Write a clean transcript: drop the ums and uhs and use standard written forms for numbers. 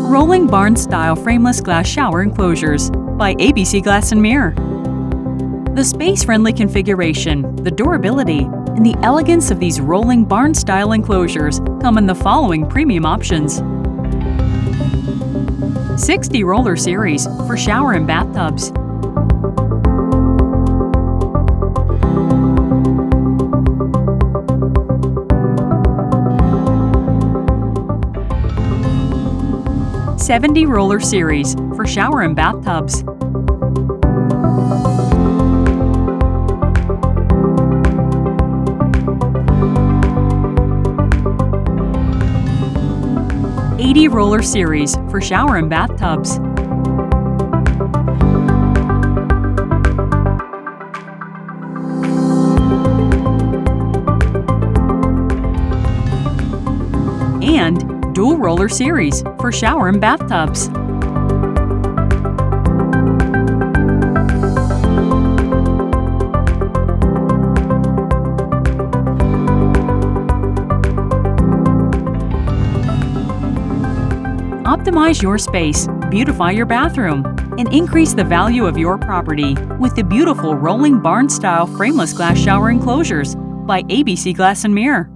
Rolling barn-style frameless glass shower enclosures by ABC Glass and Mirror. The space-friendly configuration, the durability, and the elegance of these rolling barn-style enclosures come in the following premium options. 60 roller series for shower and bathtubs. '70 roller series for shower and bathtubs. '80 roller series for shower and bathtubs. And dual roller series for shower and bathtubs. Optimize your space, beautify your bathroom, and increase the value of your property with the beautiful rolling barn-style frameless glass shower enclosures by ABC Glass and Mirror.